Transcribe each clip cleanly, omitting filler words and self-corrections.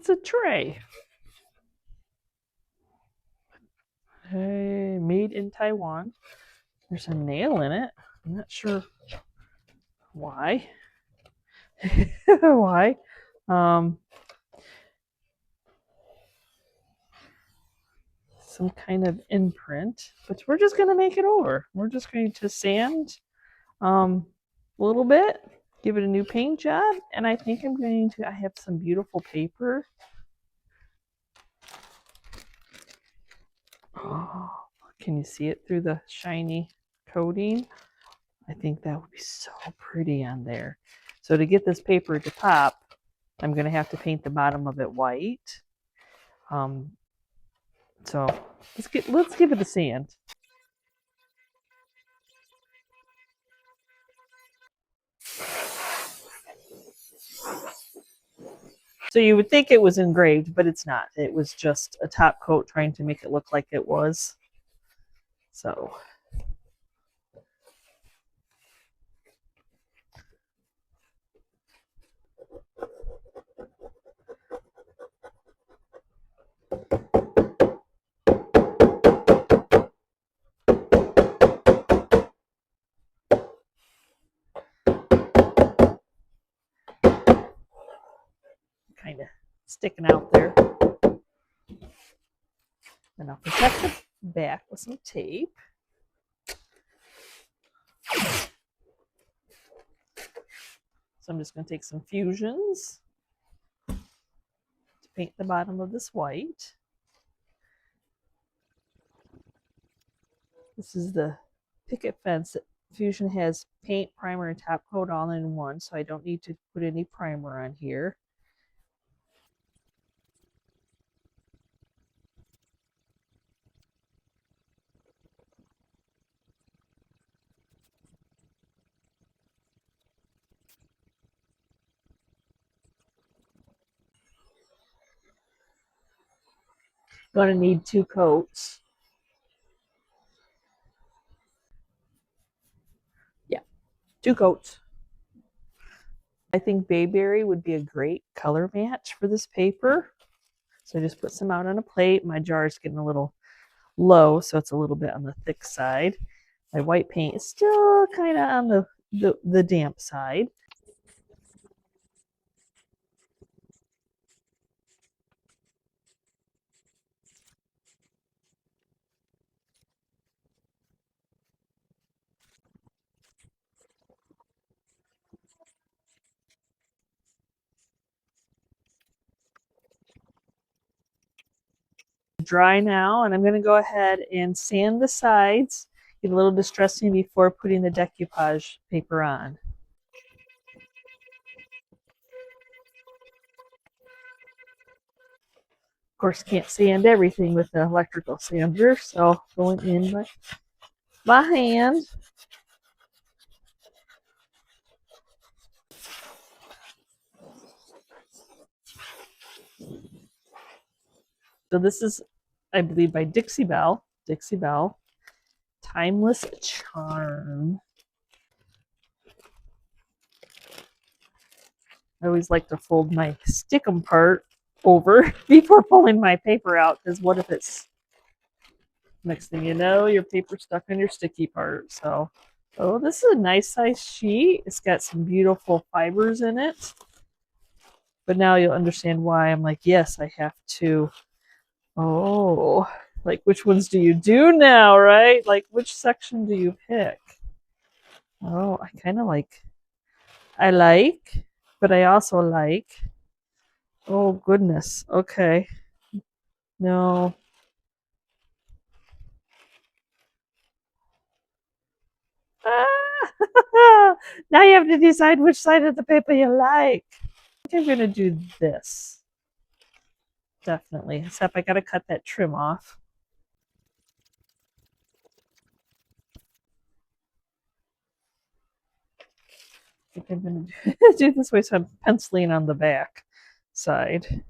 It's a tray. Hey, made in Taiwan. There's a nail in it. I'm not sure why. Why? Some kind of imprint, but we're just going to make it over. We're just going to sand a little bit, give it a new paint job, and I think I have some beautiful paper. Oh, can you see it through the shiny coating? I think that would be so pretty on there. So to get this paper to pop, I'm going to have to paint the bottom of it white. So let's give it a sand. So you would think it was engraved, but it's not. It was just a top coat trying to make it look like it was. So kind of sticking out there. And I'll protect the back with some tape. So I'm just going to take some fusions to paint the bottom of this white. This is the picket fence. Fusion has paint, primer, and top coat all in one, so I don't need to put any primer on here. Going to need 2 coats. Yeah, 2 coats. I think bayberry would be a great color match for this paper. So I just put some out on a plate. My jar is getting a little low, so it's a little bit on the thick side. My white paint is still kind of on the damp side. Dry now, and I'm going to go ahead and sand the sides, get a little distressing before putting the decoupage paper on. Of course, can't sand everything with the electrical sander, so going in by hand. So this is, I believe, by Dixie Belle. Timeless Charm. I always like to fold my stickum part over before pulling my paper out, because what if it's, next thing you know, your paper's stuck on your sticky part. So, oh, this is a nice size sheet. It's got some beautiful fibers in it. But now you'll understand why I'm like, yes, I have to. Oh, like which ones do you do now, right? Like which section do you pick? Oh, I kind of like, but I also like. Oh, goodness. Okay. No. Ah! Now you have to decide which side of the paper you like. I think I'm going to do this. Definitely. Except I got to cut that trim off. I think I'm going to do this way, so I'm penciling on the back side.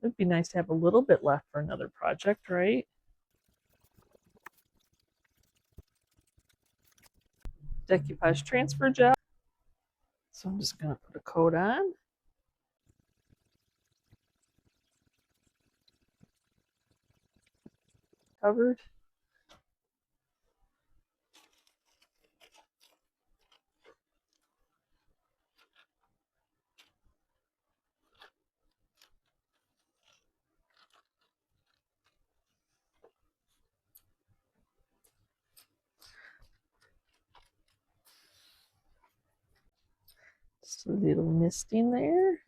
It'd be nice to have a little bit left for another project, right? Decoupage transfer gel. So I'm just going to put a coat on. Covered. Just a little misting there.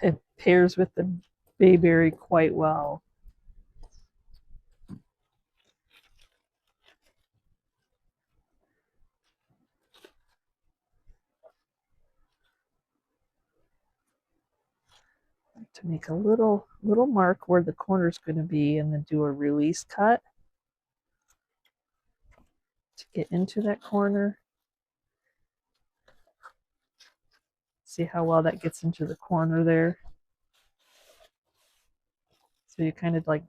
It pairs with the bayberry quite well. To make a little mark where the corner is going to be, and then do a release cut to get into that corner. See how well that gets into the corner there. So you kind of like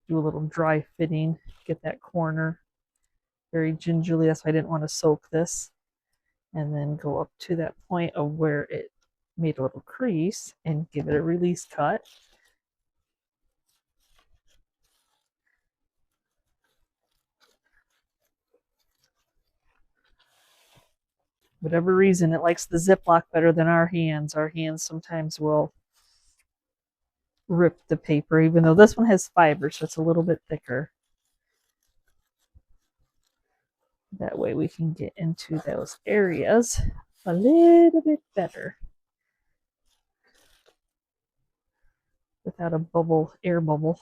do a little dry fitting, get that corner very gingerly. That's why I didn't want to soak this. And then go up to that point of where it made a little crease and give it a release cut. Whatever reason, it likes the Ziploc better than our hands. Our hands sometimes will rip the paper, even though this one has fiber, so it's a little bit thicker. That way we can get into those areas a little bit better without a bubble, air bubble.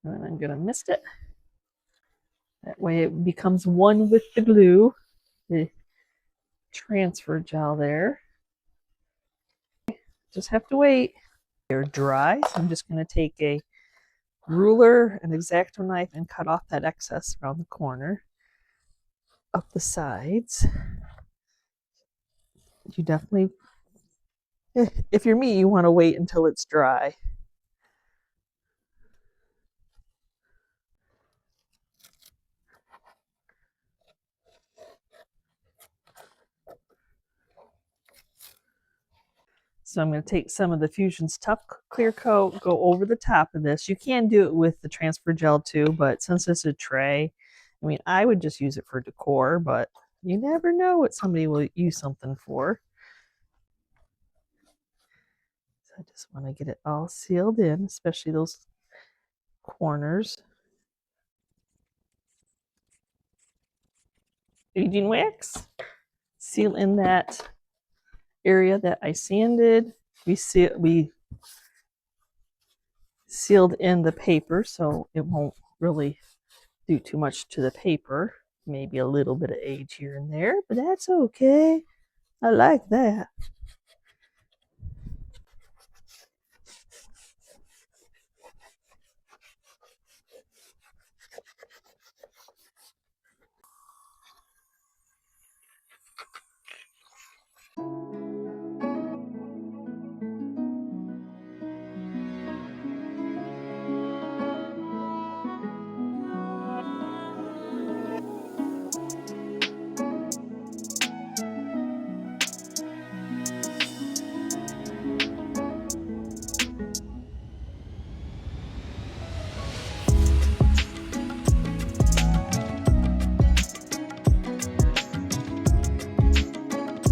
And then I'm going to mist it. That way it becomes one with the glue, the transfer gel there. Just have to wait. They're dry, so I'm just going to take a ruler, an X-Acto knife, and cut off that excess around the corner, up the sides. You definitely, if you're me, you want to wait until it's dry. So I'm going to take some of the Fusion's Tough Clear Coat, go over the top of this. You can do it with the transfer gel too, but since it's a tray, I mean, I would just use it for decor, but you never know what somebody will use something for. So I just want to get it all sealed in, especially those corners. Aging wax. Seal in that area that I sanded. We sealed in the paper, so it won't really do too much to the paper. Maybe a little bit of age here and there, but that's okay. I like that.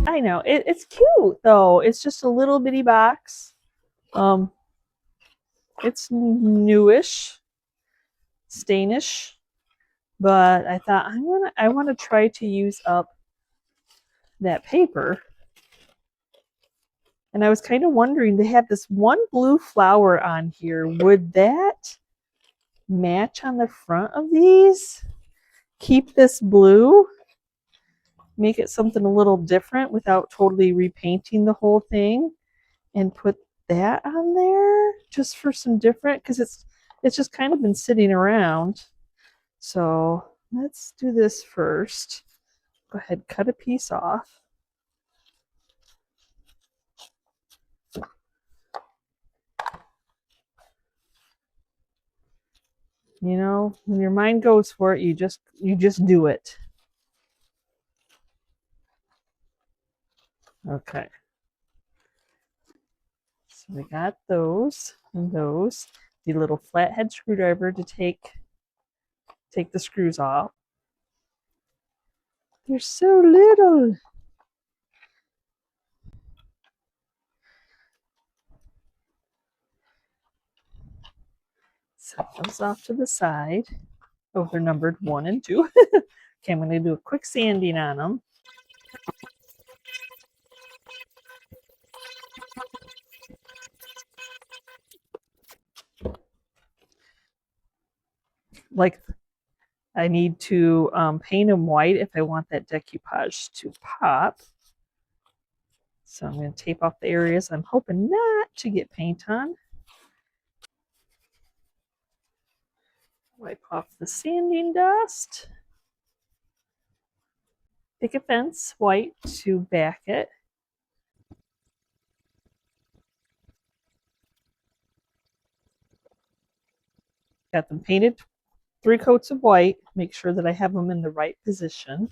I know, it's cute though. It's just a little bitty box. It's newish, stainish, but I thought I want to try to use up that paper. And I was kind of wondering, they have this one blue flower on here. Would that match on the front of these? Keep this blue, make it something a little different without totally repainting the whole thing, and put that on there just for some different, because it's it's just kind of been sitting around. So let's do this first. Go ahead, cut a piece off. You know, when your mind goes for it, you just do it. Okay. So we got those and those. The little flathead screwdriver to take the screws off. They're so little. Set those off to the side. Oh, they're numbered 1 and 2. Okay, I'm going to do a quick sanding on them. Like, I need to paint them white if I want that decoupage to pop. So I'm going to tape off the areas I'm hoping not to get paint on. Wipe off the sanding dust. Pick a fence white to back it. Got them painted 3 coats of white. Make sure that I have them in the right position,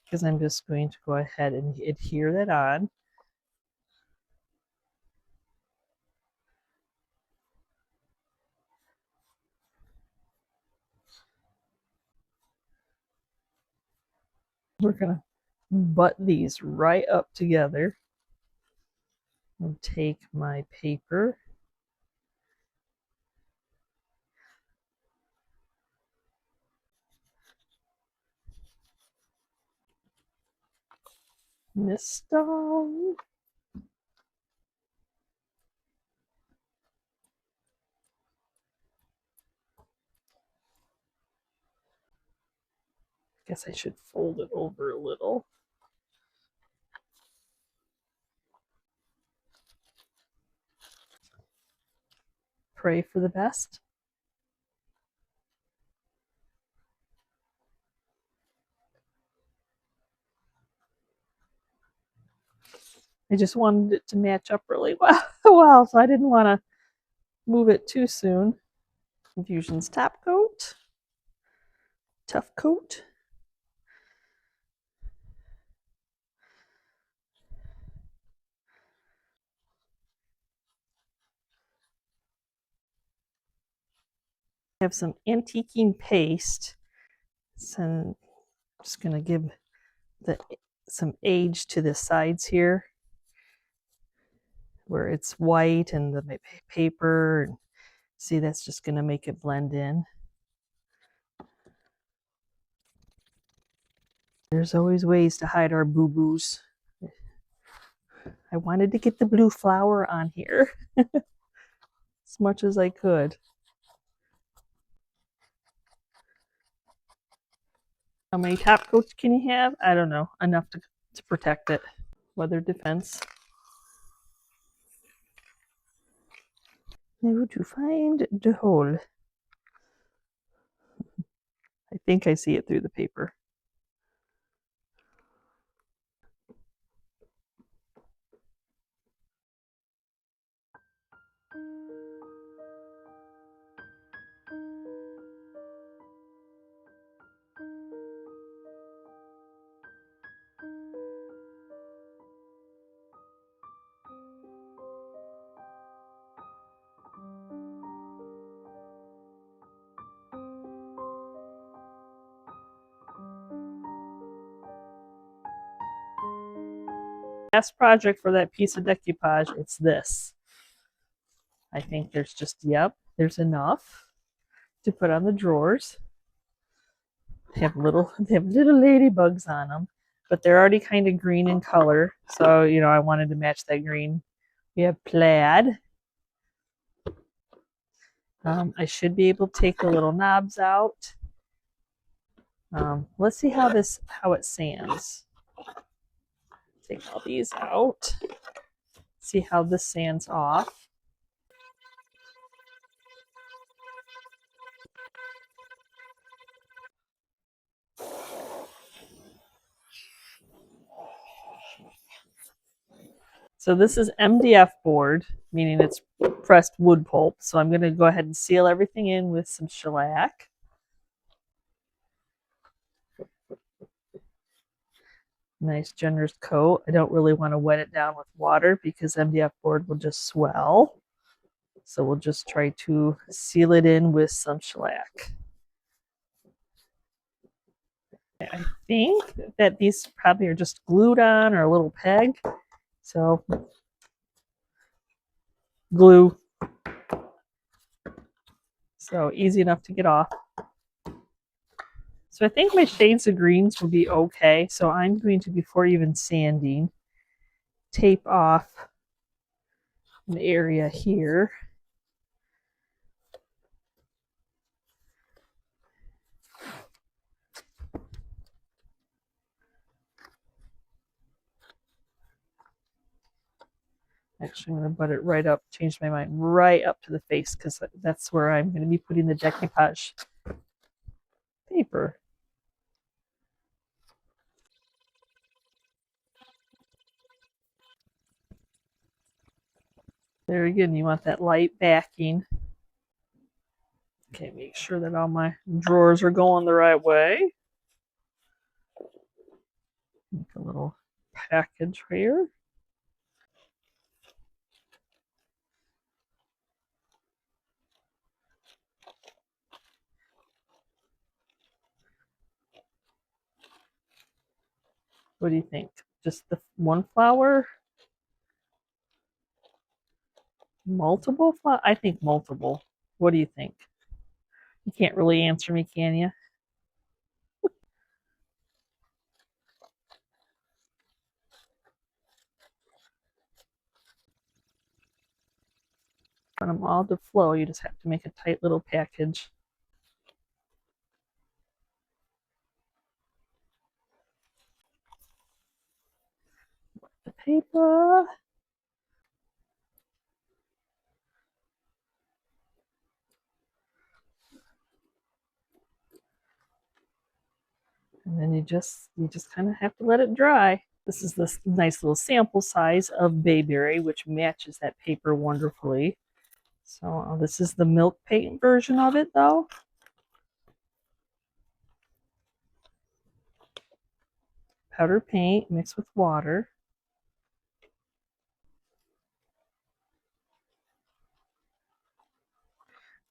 because I'm just going to go ahead and adhere that on. We're going to butt these right up together. I'll take my paper. Mist down. Guess I should fold it over a little. Pray for the best. I just wanted it to match up really well, so I didn't want to move it too soon. Infusion's top coat. Tough coat. I have some antiquing paste. So I'm just going to give some age to the sides here, where it's white and the paper. See, that's just going to make it blend in. There's always ways to hide our boo-boos. I wanted to get the blue flower on here as much as I could. How many top coats can you have? I don't know. Enough to protect it. Weather defense. Now to find the hole. I think I see it through the paper. Last project for that piece of decoupage, it's this. I think there's just, yep, there's enough to put on the drawers. They have little ladybugs on them, but they're already kind of green in color. So, you know, I wanted to match that green. We have plaid. I should be able to take the little knobs out. Let's see how it sands. Take all these out. See how this sands off. So this is MDF board, meaning it's pressed wood pulp. So I'm going to go ahead and seal everything in with some shellac. Nice generous coat. I don't really want to wet it down with water because MDF board will just swell. So we'll just try to seal it in with some shellac. I think that these probably are just glued on or a little peg. So glue. So easy enough to get off. So I think my shades of greens will be okay. So I'm going to, before even sanding, tape off an area here. Actually, I'm going to butt it right up, change my mind, right up to the face because that's where I'm going to be putting the decoupage paper. There again, you want that light backing. Okay, make sure that all my drawers are going the right way. Make a little package here. What do you think? Just the one flower? Multiple flower? I think multiple. What do you think? You can't really answer me, can you? Want them all to flow. You just have to make a tight little package. The paper. And then you just kind of have to let it dry. This is this nice little sample size of bayberry, which matches that paper wonderfully. So this is the milk paint version of it, though. Powder paint mixed with water.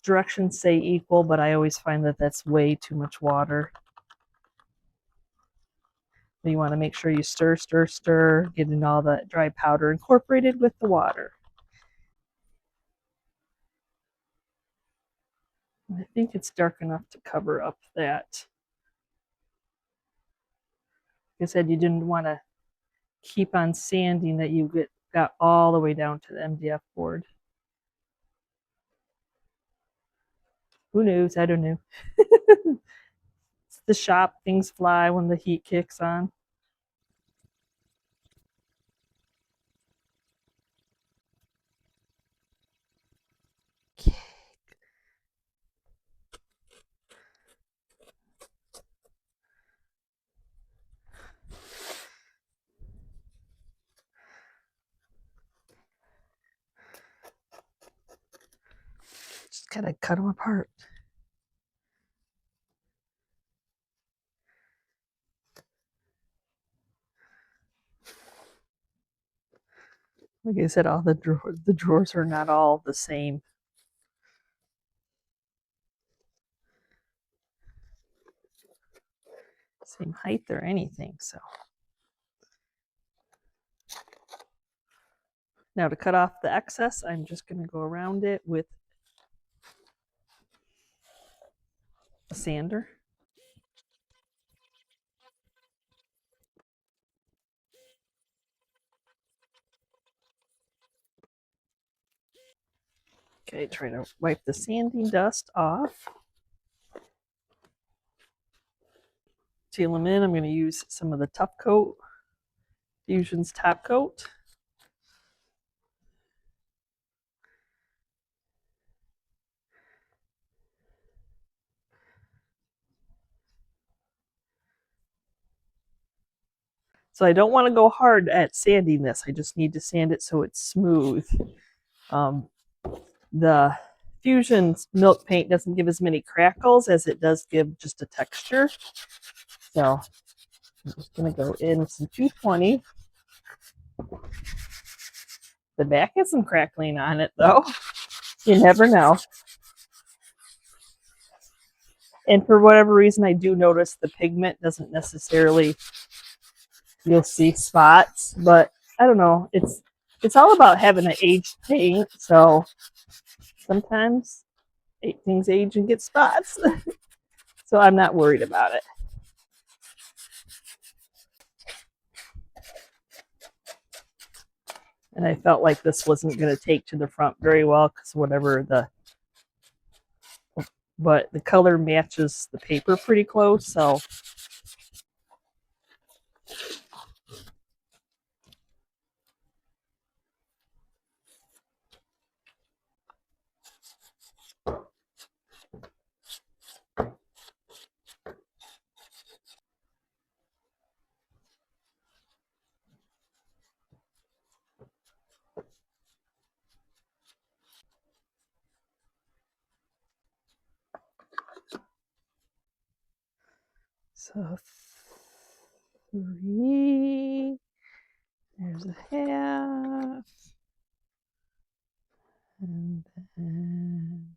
Directions say equal, but I always find that that's way too much water. You want to make sure you stir, stir, stir, getting all that dry powder incorporated with the water. I think it's dark enough to cover up that. Like I said, you didn't want to keep on sanding that you got all the way down to the MDF board. Who knows? I don't know. It's the shop. Things fly when the heat kicks on. Okay. Just gotta cut them apart. Like I said, all the drawers are not all the same. Same height or anything. So now to cut off the excess, I'm just going to go around it with a sander. Okay, try to wipe the sanding dust off. Seal them in. I'm going to use some of the Top Coat, Fusion's Top Coat. So I don't want to go hard at sanding this. I just need to sand it so it's smooth. The Fusion milk paint doesn't give as many crackles as it does give just a texture. So I'm just going to go in with some 220. The back has some crackling on it though. You never know. And for whatever reason, I do notice the pigment doesn't necessarily, you'll see spots, but I don't know. It's all about having an aged paint. So sometimes things age and get spots. So I'm not worried about it. And I felt like this wasn't going to take to the front very well because but the color matches the paper pretty close. So So 3, there's a half, and then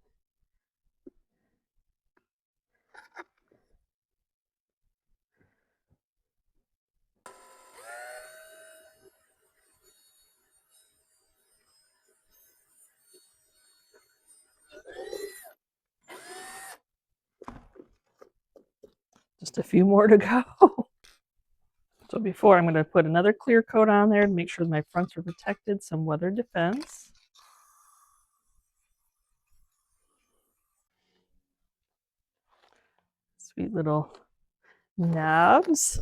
just a few more to go. So before, I'm going to put another clear coat on there to make sure my fronts are protected, some weather defense. Sweet little knobs.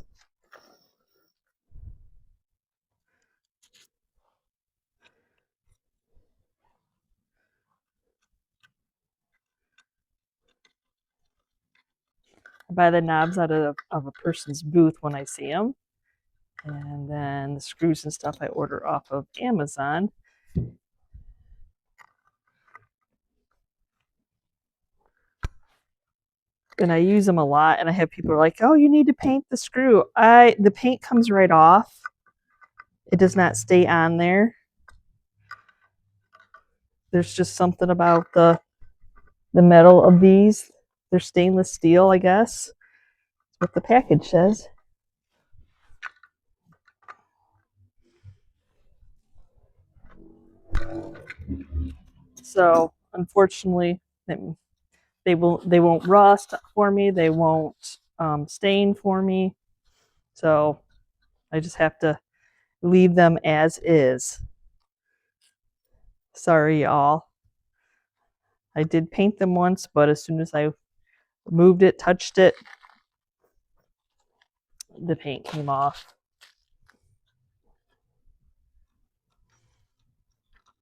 I buy the knobs out of a person's booth when I see them. And then the screws and stuff I order off of Amazon. And I use them a lot, and I have people like, oh, you need to paint the screw. The paint comes right off. It does not stay on there. There's just something about the metal of these. They're stainless steel, I guess. That's what the package says. So unfortunately, they won't rust for me. They won't stain for me. So I just have to leave them as is. Sorry, y'all. I did paint them once, but as soon as I moved it, touched it, the paint came off.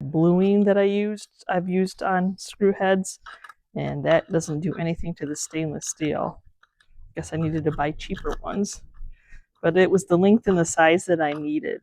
Bluing that I've used on screw heads, and that doesn't do anything to the stainless steel. I guess I needed to buy cheaper ones, but it was the length and the size that I needed.